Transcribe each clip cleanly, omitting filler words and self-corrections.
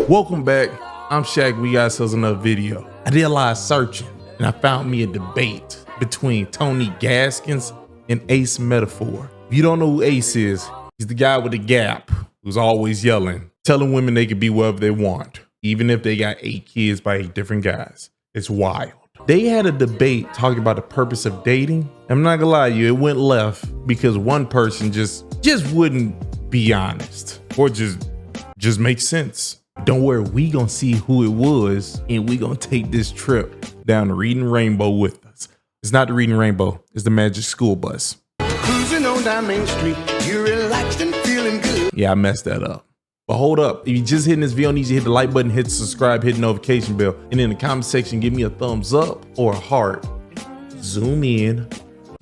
Welcome back. I'm Shaq. We got ourselves another video. I did a lot of searching and I found me a debate between Tony Gaskins and Ace Metaphor. If you don't know who Ace is, he's the guy with the gap who's always yelling, telling women they can be whatever they want, even if they got 8 kids by 8 different guys. It's wild. They had a debate talking about the purpose of dating. I'm not gonna lie to you, it went left because one person just wouldn't be honest or just make sense. Don't worry, we gonna see who it was and we gonna take this trip down the Reading Rainbow with us. It's not the Reading Rainbow, it's the Magic School Bus. Cruising on down Main Street, you're relaxed and feeling good. Yeah, I messed that up. But hold up, if you just hitting this video, I need you to hit the like button, hit subscribe, hit the notification bell, and in the comment section, give me a thumbs up or a heart. Zoom in,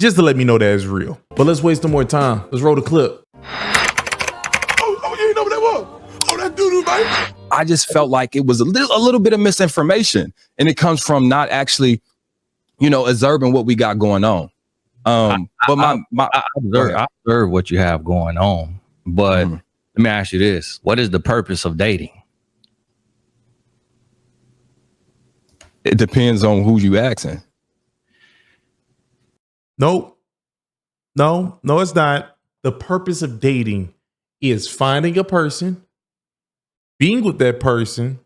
just to let me know that it's real. But let's waste no more time. Let's roll the clip. Oh, you ain't know what that was? Oh, that doo-doo, baby. I just felt like it was a little bit of misinformation, and it comes from not actually, observing what we got going on. I observe what you have going on, but let me ask you this: what is the purpose of dating? It depends on who you asking. No, it's not. The purpose of dating is finding a person, being with that person,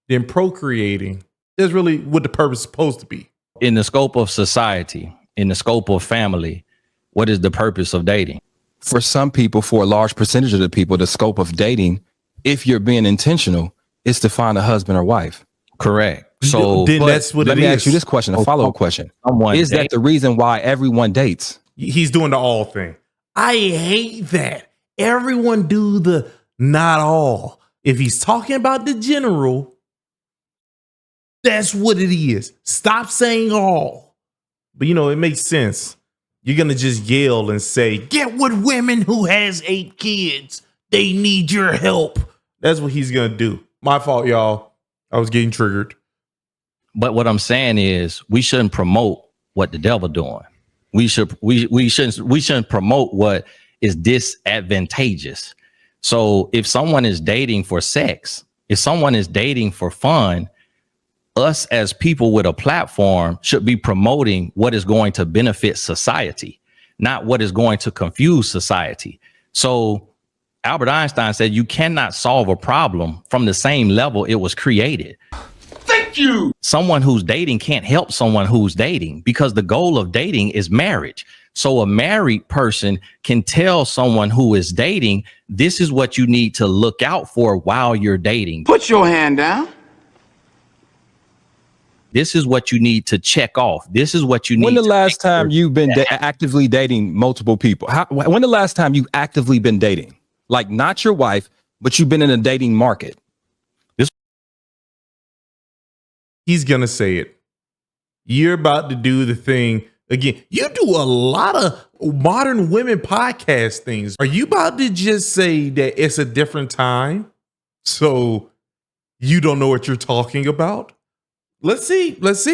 then procreating. That's really what the purpose is supposed to be. In the scope of society, in the scope of family, what is the purpose of dating? For some people, for a large percentage of the people, the scope of dating, if you're being intentional, is to find a husband or wife. Correct. So then that's what it is. Let me ask you this question, a follow-up question. Is that the reason why everyone dates? He's doing the all thing. I hate that. Everyone do the not all. If he's talking about the general, that's what it is. Stop saying all. But it makes sense. You're going to just yell and say, get with women who has 8 kids. They need your help. That's what he's going to do. My fault, y'all. I was getting triggered. But what I'm saying is we shouldn't promote what the devil doing. We shouldn't promote what is disadvantageous. So if someone is dating for sex, if someone is dating for fun, us as people with a platform should be promoting what is going to benefit society, not what is going to confuse society. So Albert Einstein said you cannot solve a problem from the same level it was created. Thank you. Someone who's dating can't help someone who's dating because the goal of dating is marriage. So a married person can tell someone who is dating, this is what you need to look out for while you're dating. Put your hand down. This is what you need to check off. This is what you need. When the last time you've been actively dating multiple people? When the last time you actively been dating? Like not your wife, but you've been in a dating market. He's going to say it. You're about to do the thing again. You do a lot of modern women podcast things. Are you about to just say that it's a different time? So you don't know what you're talking about? Let's see. That's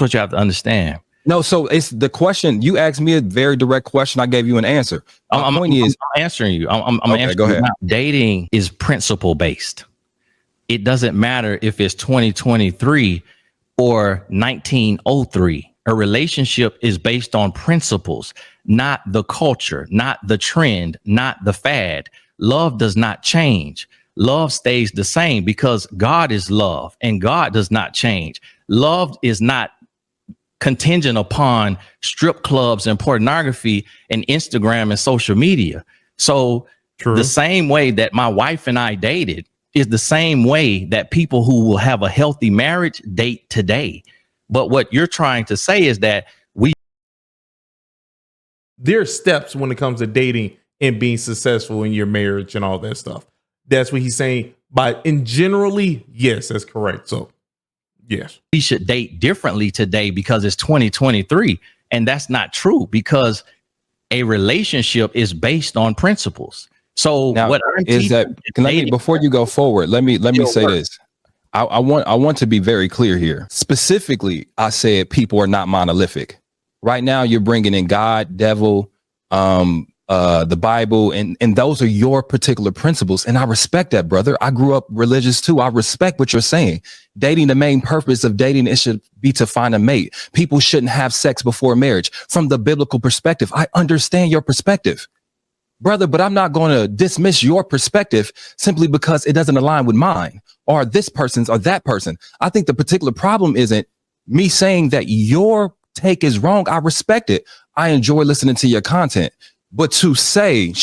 what you have to understand. No, so it's the question. You asked me a very direct question. I gave you an answer. I'm answering you. I'm answering. Go ahead. Dating is principle based. It doesn't matter if it's 2023 or 1903. A relationship is based on principles, not the culture, not the trend, not the fad. Love does not change. Love stays the same because God is love and God does not change. Love is not contingent upon strip clubs and pornography and Instagram and social media. So the same way that my wife and I dated is the same way that people who will have a healthy marriage date today. But what you're trying to say is that there are steps when it comes to dating and being successful in your marriage and all that stuff. That's what he's saying. But in generally, yes, that's correct. So, yes. We should date differently today because it's 2023. And that's not true because a relationship is based on principles. So now, what I'm is that before you go forward, let me say this. I want to be very clear here. Specifically, I said people are not monolithic. Right now, you're bringing in God, devil, the Bible, and those are your particular principles. And I respect that, brother. I grew up religious too. I respect what you're saying. Dating, the main purpose of dating, it should be to find a mate. People shouldn't have sex before marriage. From the biblical perspective, I understand your perspective, brother, but I'm not going to dismiss your perspective simply because it doesn't align with mine or this person's or that person. I think the particular problem isn't me saying that your take is wrong. I respect it. I enjoy listening to your content. But to say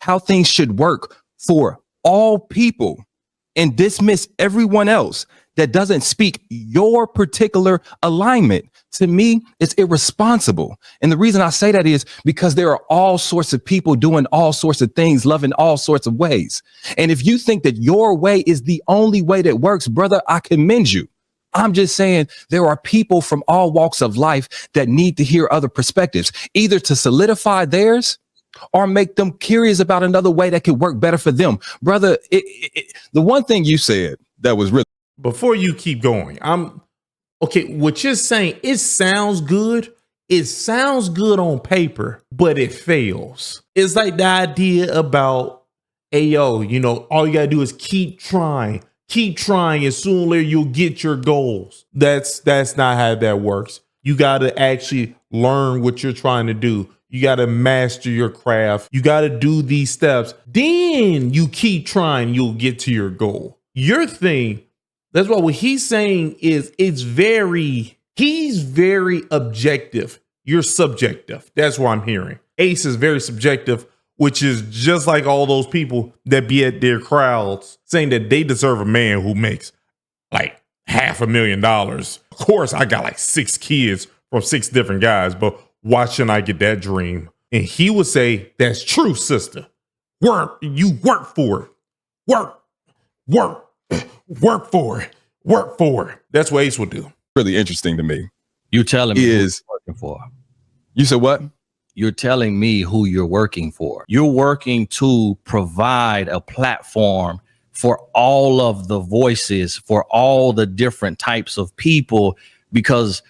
how things should work for all people and dismiss everyone else that doesn't speak your particular alignment, to me, it's irresponsible. And the reason I say that is because there are all sorts of people doing all sorts of things, loving all sorts of ways. And if you think that your way is the only way that works, brother, I commend you. I'm just saying there are people from all walks of life that need to hear other perspectives, either to solidify theirs or make them curious about another way that could work better for them. Brother, the one thing you said that was really... Before you keep going, okay, what you're saying, it sounds good. It sounds good on paper, but it fails. It's like the idea about, hey, yo, all you gotta do is keep trying, and sooner or later you'll get your goals. That's not how that works. You gotta actually learn what you're trying to do. You gotta master your craft. You gotta do these steps. Then you keep trying, you'll get to your goal. Your thing, that's what he's saying is he's very objective. You're subjective. That's what I'm hearing. Ace is very subjective, which is just like all those people that be at their crowds saying that they deserve a man who makes like $500,000. Of course, I got like 6 kids from 6 different guys, but why shouldn't I get that dream? And he would say, that's true, sister. You work for it. Work for it. That's what Ace would do. Really interesting to me. You telling me who Is you're working for? You said what? You're telling me who you're working for. You're working to provide a platform for all of the voices, for all the different types of people, because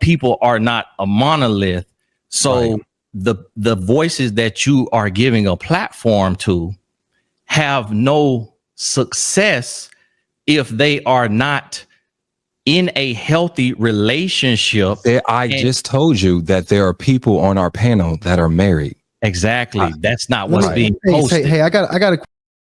people are not a monolith. So right. the voices that you are giving a platform to have no success if they are not in a healthy relationship. I just told you that there are people on our panel that are married. Exactly. That's not what's being posted. Hey, I got a.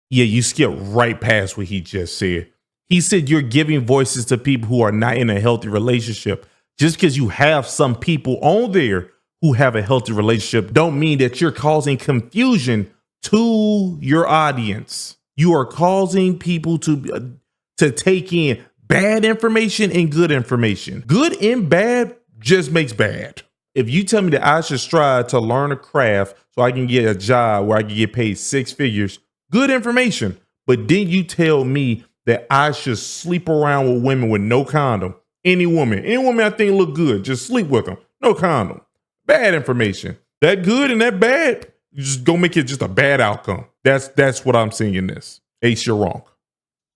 Yeah, you skip right past what he just said. He said you're giving voices to people who are not in a healthy relationship. Just because you have some people on there who have a healthy relationship don't mean that you're causing confusion to your audience. You are causing people to take in bad information and good information. Good and bad just makes bad. If you tell me that I should strive to learn a craft so I can get a job where I can get paid 6 figures, good information. But then you tell me that I should sleep around with women with no condom. Any woman I think look good, just sleep with them. No condom. Bad information. That good and that bad, you just go make it just a bad outcome. That's what I'm seeing in this. Ace, you're wrong.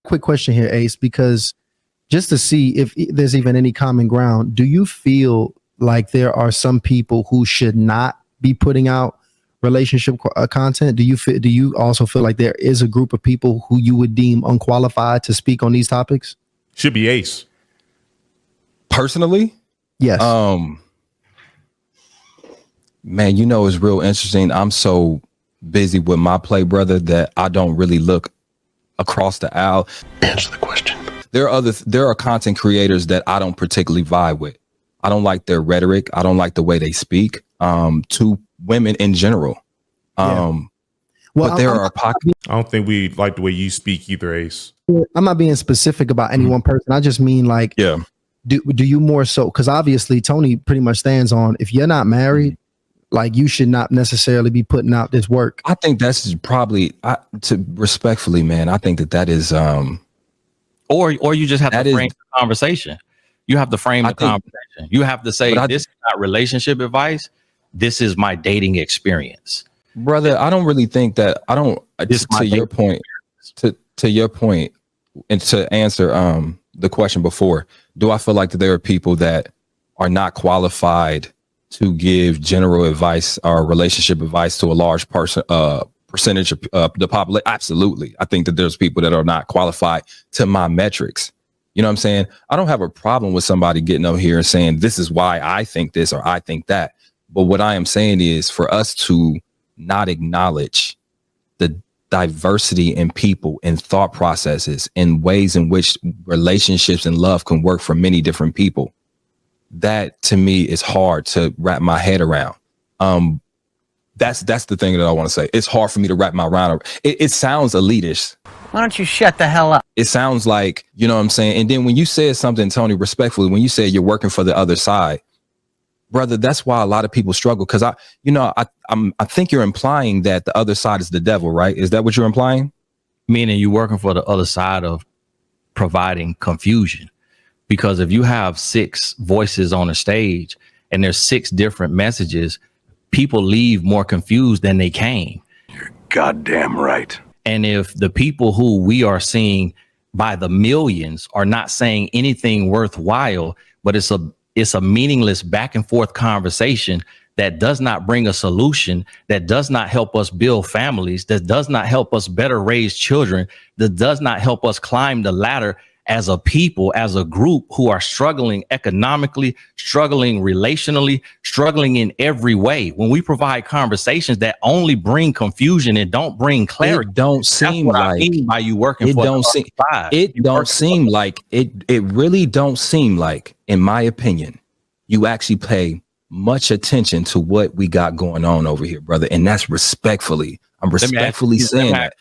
Quick question here, Ace, because just to see if there's even any common ground, do you feel like there are some people who should not be putting out relationship content? Do you also feel like there is a group of people who you would deem unqualified to speak on these topics? Should be Ace. Personally? Yes. Man, it's real interesting. I'm so busy with my play, brother, that I don't really look across the aisle. Answer the question. There are content creators that I don't particularly vibe with. I don't like their rhetoric. I don't like the way they speak to women in general. Well, but there are pockets. I don't think we like the way you speak either, Ace. I'm not being specific about any one person. I just mean like, yeah. Do you more so? Because obviously Tony pretty much stands on, if you're not married, like you should not necessarily be putting out this work. I think that's probably, to respectfully, man, I think that is or you just have to frame the conversation. You have to frame the conversation. You have to say, this is not relationship advice. This is my dating experience. Brother, I don't really think that, to your point, and to answer the question before, do I feel like that there are people that are not qualified to give general advice or relationship advice to a large percentage of the population. Absolutely. I think that there's people that are not qualified to my metrics. You know what I'm saying? I don't have a problem with somebody getting up here and saying, this is why I think this or I think that. But what I am saying is for us to not acknowledge the diversity in people and thought processes and ways in which relationships and love can work for many different people. That to me is hard to wrap my head around. That's the thing that I want to say. It's hard for me to wrap my mind around. It sounds elitist. Why don't you shut the hell up? It sounds like, you know what I'm saying? And then when you said something, Tony, respectfully, when you said you're working for the other side, brother, that's why a lot of people struggle. Because I think you're implying that the other side is the devil, right? Is that what you're implying? Meaning you're working for the other side of providing confusion. Because if you have 6 voices on a stage and there's 6 different messages, people leave more confused than they came. You're goddamn right. And if the people who we are seeing by the millions are not saying anything worthwhile, but it's a meaningless back and forth conversation that does not bring a solution, that does not help us build families, that does not help us better raise children, that does not help us climb the ladder as a people, as a group who are struggling economically, struggling relationally, struggling in every way. When we provide conversations that only bring confusion and don't bring clarity, it don't seem like, I mean by you working it for don't seem, it don't seem like it really don't seem like, in my opinion, you actually pay much attention to what we got going on over here, brother. And that's respectfully, I'm respectfully saying that.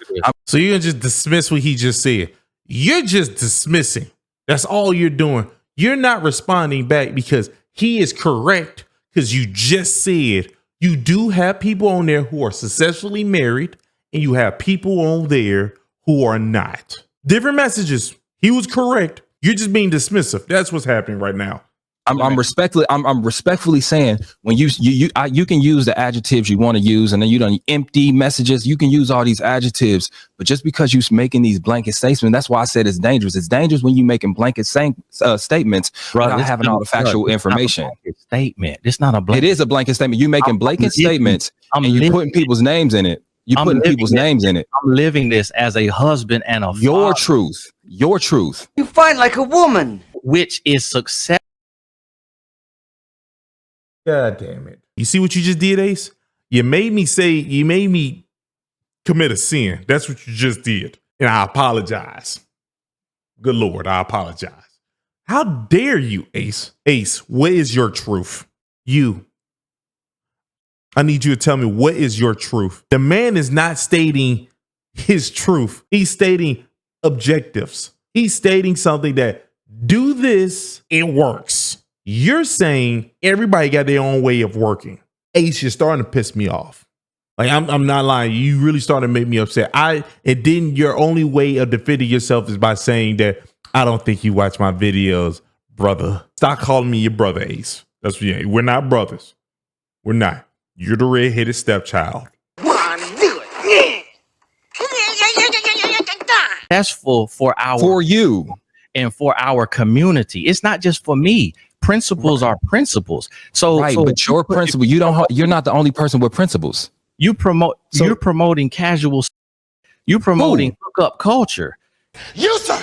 So you're gonna just dismiss what he just said. You're just dismissing. That's all you're doing. You're not responding back because he is correct. Because you just said you do have people on there who are successfully married and you have people on there who are not. Different messages. He was correct. You're just being dismissive. That's what's happening right now. I'm respectfully saying when you can use the adjectives you want to use, and then you don't empty messages. You can use all these adjectives, but just because you're making these blanket statements, that's why I said it's dangerous. It's dangerous when you making blanket statements without having all the factual information. Statement. It's not a blanket. It is a blanket statement. You're making blanket statements, and you're putting people's names in it. You're putting people's names in it. I'm living this as a husband and a your father, truth. Your truth. You fight like a woman. which is success. God damn it. You see what you just did, Ace? You made me commit a sin. That's what you just did. And I apologize. Good Lord, I apologize. How dare you, Ace? Ace, what is your truth? I need you to tell me, what is your truth? The man is not stating his truth. He's stating objectives. He's stating something that do this, it works. You're saying everybody got their own way of working. Ace, you're starting to piss me off. Like, I'm not lying. You really started to make me upset. And then your only way of defending yourself is by saying that I don't think you watch my videos, brother. Stop calling me your brother, Ace. That's what you. We're not brothers. We're not. You're the red-headed stepchild. That's for you and for our community. It's not just for me. Principles are principles. So, right, so but your principle, you're not the only person with principles. You're promoting casual. You're promoting hookup culture. You, sir.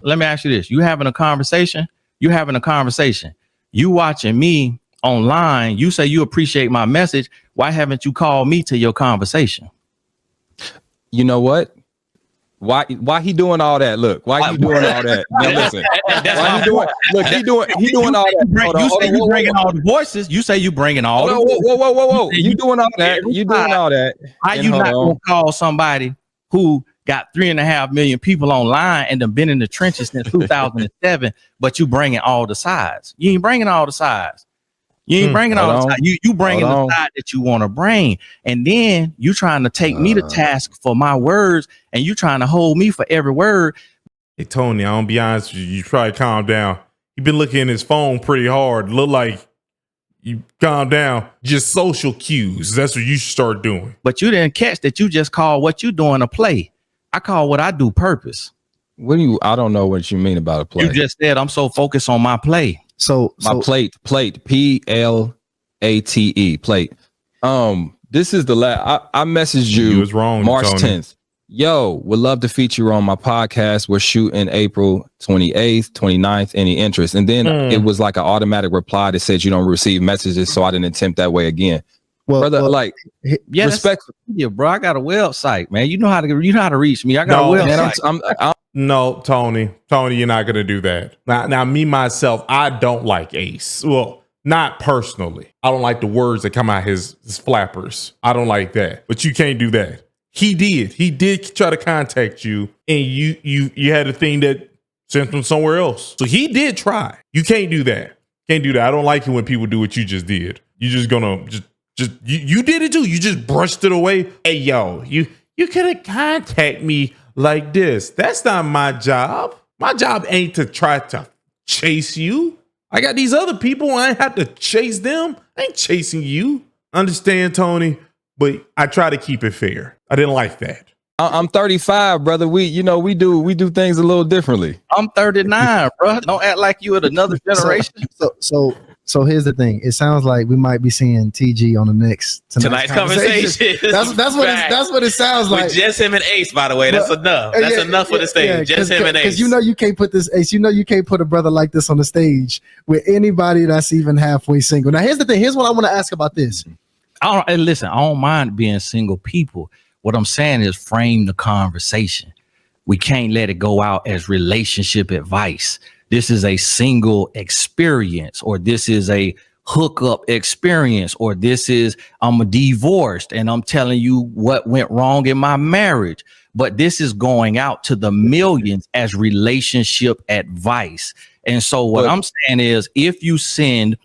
Let me ask you this. You having a conversation. You watching me online. You say you appreciate my message. Why haven't you called me to your conversation? You know what? Why he doing all that? Look, why he doing all that? Now listen, why he doing? Look, he doing all that. You say you bringing all the voices. You say you bringing all. Whoa! You doing all that? You doing all that? How you not gonna call somebody who got 3.5 million people online and have been in the trenches since 2007, but you bringing all the sides? You ain't bringing all the sides. You ain't bringing all the sides. You bringing the side that you want to bring, and then you trying to take me to task for my words, and you trying to hold me for every word. Hey, Tony, I'm gonna be honest with you. You try to calm down. You've been looking at his phone pretty hard. Look like you calm down. Just social cues. That's what you should start doing. But you didn't catch that. You just call what you doing a play. I call what I do purpose. I don't know what you mean about a play. You just said I'm so focused on my play. So plate, PLATE. PLATE, plate. This is the last. I messaged you. You was wrong, March Tony. 10th. Yo, would love to feature you on my podcast. We're shooting April 28th, 29th. Any interest? And then it was like an automatic reply that said you don't receive messages, so I didn't attempt that way again. Well, Brother, well, like, Yeah, respect. yeah, bro. I got a website, man. You know how to reach me. I got No, a man, website. I'm No, Tony, you're not gonna do that. Now, me myself, I don't like Ace. Well, not personally. I don't like the words that come out his flappers. I don't like that. But you can't do that. He did try to contact you, and you had a thing that sent him somewhere else. So he did try. You can't do that. Can't do that. I don't like it when people do what you just did. You just gonna you did it too. You just brushed it away. Hey, yo, you could have contacted me like this. That's not my job. My job ain't to try to chase you. I got these other people. I ain't have to chase them. I ain't chasing you. Understand, Tony? But I try to keep it fair. I didn't like that. I'm 35, brother. We do things a little differently. I'm 39, bro. Don't act like you at another generation. So here's the thing. It sounds like we might be seeing TG on the next Tonight's conversation. That's what it sounds like. With just him and Ace, by the way. That's enough. That's enough for the stage. Just him and Ace. Because you know you can't put this Ace. You know you can't put a brother like this on the stage with anybody that's even halfway single. Now here's the thing. Here's what I want to ask about this. Listen, I don't mind being single people. What I'm saying is frame the conversation. We can't let it go out as relationship advice. This is a single experience, or this is a hookup experience, or this is I'm divorced and I'm telling you what went wrong in my marriage. But this is going out to the millions as relationship advice. And so what I'm saying is, if you send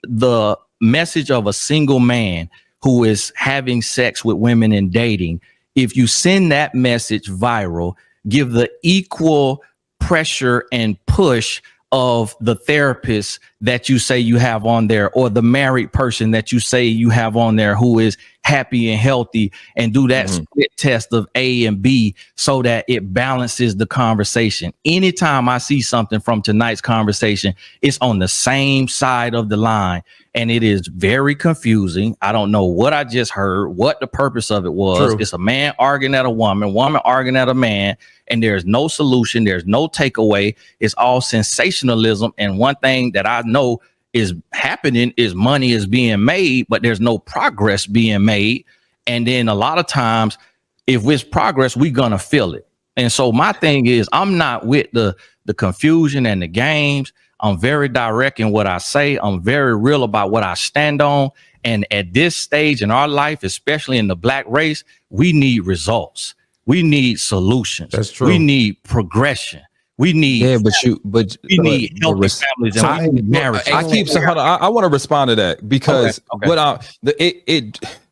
the message of a single man who is having sex with women and dating, if you send that message viral, give the equal pressure and push of the therapist that you say you have on there, or the married person that you say you have on there who is happy and healthy, and do that split test of A and B so that it balances the conversation. Anytime I see something from tonight's conversation, it's on the same side of the line, and it is very confusing. I don't know what I just heard, what the purpose of it was. True. It's a man arguing at a woman arguing at a man, and there's no solution. There's no takeaway. It's all sensationalism. And one thing that I know is happening is money is being made, but there's no progress being made. And then a lot of times, if it's progress, we're gonna feel it. And so my thing is, I'm not with the confusion and the games. I'm very direct in what I say. I'm very real about what I stand on. And at this stage in our life, especially in the Black race, we need results. We need solutions. That's true. We need progression. We need, we need healthy families. And we need marriage. I want to respond to that because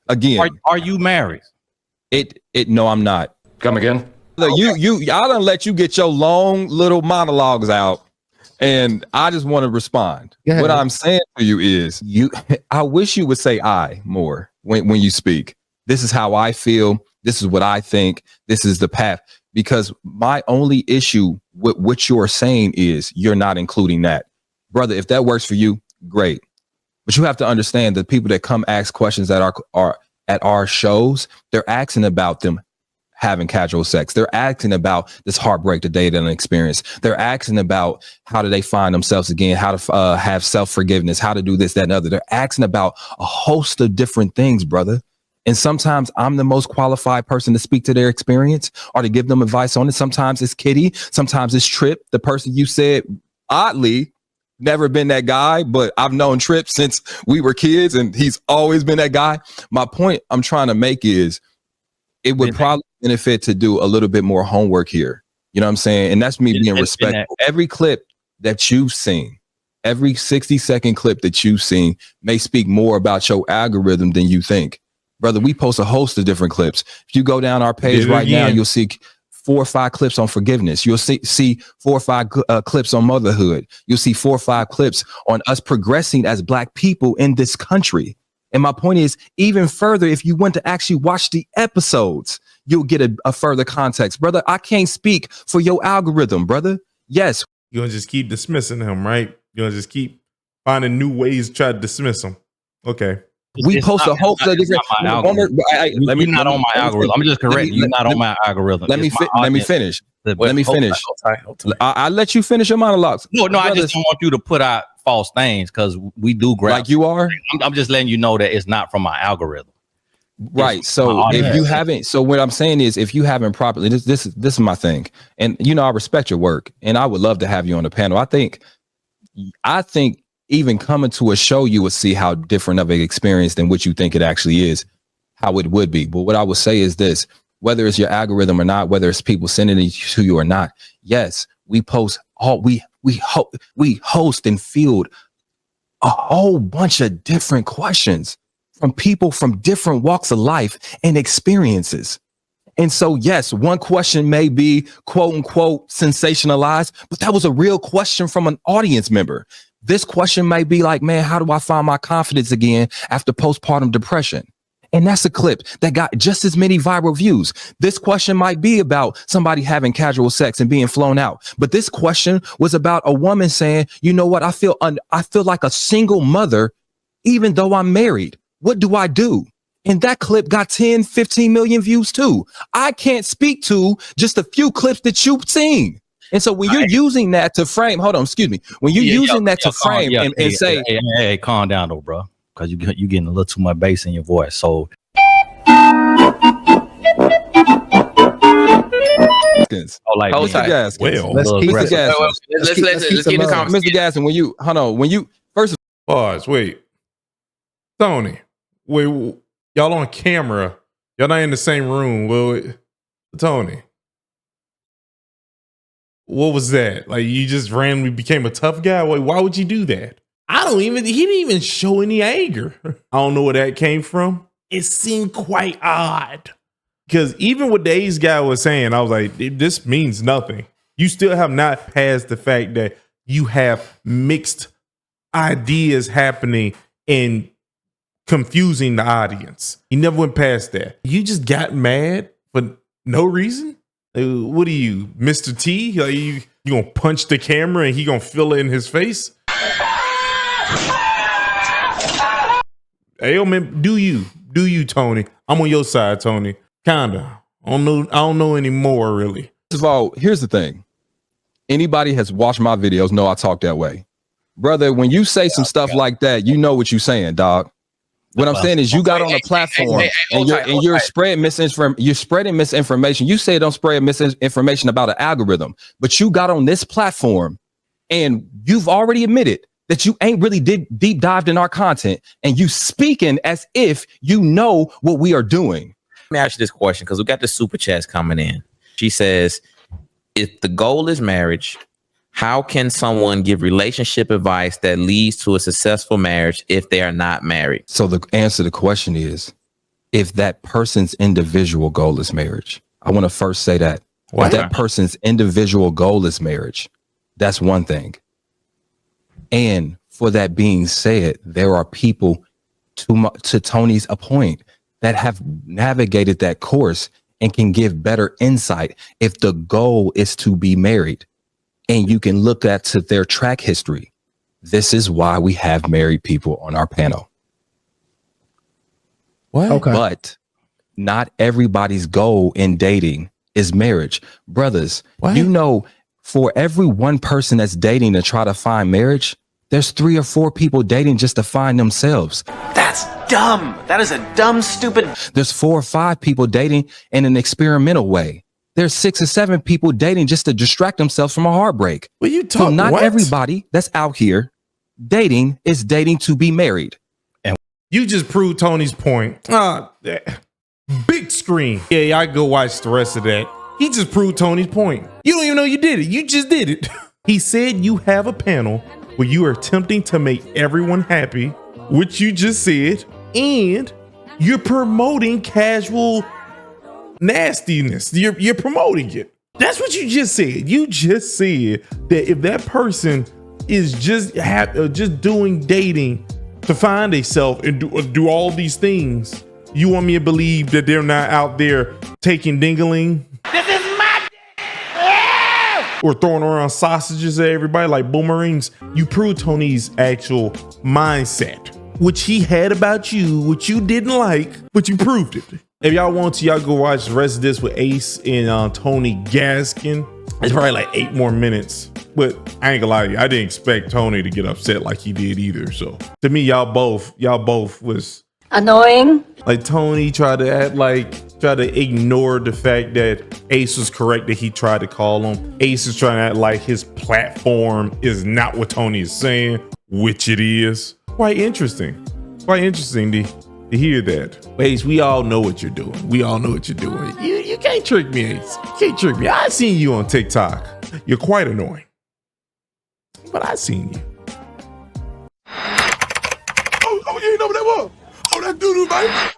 again, are you married? No, I'm not. Come again. Look, I done let you get your long little monologues out, and I just want to respond. What I'm saying to you is, I wish you would say I more when you speak. This is how I feel. This is what I think. This is the path. Because my only issue with what you're saying is you're not including that. Brother, if that works for you, great. But you have to understand that people that come ask questions at our shows, they're asking about them having casual sex. They're asking about this heartbreak that they didn't experience. They're asking about how do they find themselves again, how to have self-forgiveness, how to do this, that, and other. They're asking about a host of different things, brother. And sometimes I'm the most qualified person to speak to their experience or to give them advice on it. Sometimes it's Kitty. Sometimes it's Trip, the person you said, oddly, never been that guy, but I've known Trip since we were kids and he's always been that guy. My point I'm trying to make is it would probably benefit to do a little bit more homework here. You know what I'm saying? And that's me being respectful. Every clip that you've seen, every 60-second clip that you've seen may speak more about your algorithm than you think. Brother, we post a host of different clips. If you go down our page right now, you'll see 4 or 5 clips on forgiveness. You'll see 4 or 5 clips on motherhood. You'll see 4 or 5 clips on us progressing as Black people in this country. And my point is, even further, if you want to actually watch the episodes, you'll get a further context. Brother, I can't speak for your algorithm, brother. Yes. You're going to just keep dismissing him, right? You're going to just keep finding new ways to try to dismiss him. Okay. We post a whole set of different. Let me not on my algorithm. I'm just correcting you. Not on my algorithm. Let me finish. Let me finish. I'll let you finish your monologues. No, I just don't want you to put out false things because we do grab. Like you are. I'm just letting you know that it's not from my algorithm. Right. So if you haven't, so what I'm saying is, if you haven't properly, this is my thing, and I respect your work, and I would love to have you on the panel. I think even coming to a show, you would see how different of an experience than what you think it actually is, how it would be. But what I would say is this: whether it's your algorithm or not, whether it's people sending it to you or not, yes, we post we host and field a whole bunch of different questions from people from different walks of life and experiences. And so, yes, one question may be quote unquote sensationalized, but that was a real question from an audience member. This question might be like, man, how do I find my confidence again after postpartum depression? And that's a clip that got just as many viral views. This question might be about somebody having casual sex and being flown out. But this question was about a woman saying, you know what, I feel like a single mother, even though I'm married. What do I do? And that clip got 10, 15 million views too. I can't speak to just a few clips that you've seen. And so when you're using that to frame, hold on, excuse me. When you're using that to frame and say, hey, calm down though, bro. Because you're getting a little too much bass in your voice. So like Mr. Gaskin. Well, let's keep let's keep the conversation. Mr. Gaskin, when you first pause, wait. Tony, wait, y'all on camera. Y'all not in the same room. Well, Tony, what was that? Like, you just randomly became a tough guy? Wait, why would you do that? He didn't even show any anger. I don't know where that came from. It seemed quite odd. Because even what the Ace guy was saying, I was like, this means nothing. You still have not passed the fact that you have mixed ideas happening and confusing the audience. You never went past that. You just got mad for no reason? What are you, Mr. T? Like, you gonna punch the camera and he gonna feel it in his face? Hey, man, do you, Tony? I'm on your side, Tony. Kinda. I don't know anymore, really. First of all, here's the thing. Anybody has watched my videos know I talk that way. Brother, when you say some stuff like that, you know what you're saying, dog. What I'm saying is you got on a platform and you're spreading misinformation. You're spreading misinformation. You say don't spread misinformation about an algorithm, but you got on this platform and you've already admitted that you ain't really deep dived in our content and you speaking as if you know what we are doing. Let me ask you this question because we got the super chats coming in. She says, if the goal is marriage, how can someone give relationship advice that leads to a successful marriage if they are not married? So the answer to the question is, if that person's individual goal is marriage. I want to first say that. If that person's individual goal is marriage, that's one thing. And for that being said, there are people, to Tony's point, that have navigated that course and can give better insight if the goal is to be married. And you can look at to their track history. This is why we have married people on our panel. What? Okay. But not everybody's goal in dating is marriage. Brothers, you know, for every one person that's dating to try to find marriage, there's 3 or 4 people dating just to find themselves. That's dumb. That is a dumb, stupid. There's 4 or 5 people dating in an experimental way. There's 6 or 7 people dating just to distract themselves from a heartbreak. Well, you talk, so not everybody that's out here dating is dating to be married. And you just proved Tony's point. Big screen. Yeah, I go watch the rest of that. He just proved Tony's point. You don't even know you did it. You just did it. He said you have a panel where you are attempting to make everyone happy, which you just said, and you're promoting casual nastiness. You're promoting it. That's what you just said. You just said that if that person is just doing dating to find a self and do all these things, you want me to believe that they're not out there taking dingling? This is my or throwing around sausages at everybody like boomerangs. You prove Tony's actual mindset. which he had about you, which you didn't like, but you proved it. If y'all want to, y'all go watch the rest of this with Ace and Tony Gaskin. It's probably like 8 more minutes, but I ain't gonna lie to you, I didn't expect Tony to get upset like he did either. So to me, y'all both was annoying. Like Tony tried to ignore the fact that Ace was correct that he tried to call him. Ace is trying to act like his platform is not what Tony is saying, which it is. Quite interesting to hear that. Ace, we all know what you're doing. You can't trick me, Ace. You can't trick me. I seen you on TikTok. You're quite annoying, but I seen you. Oh, you ain't know what that was? Oh, that doo-doo, man.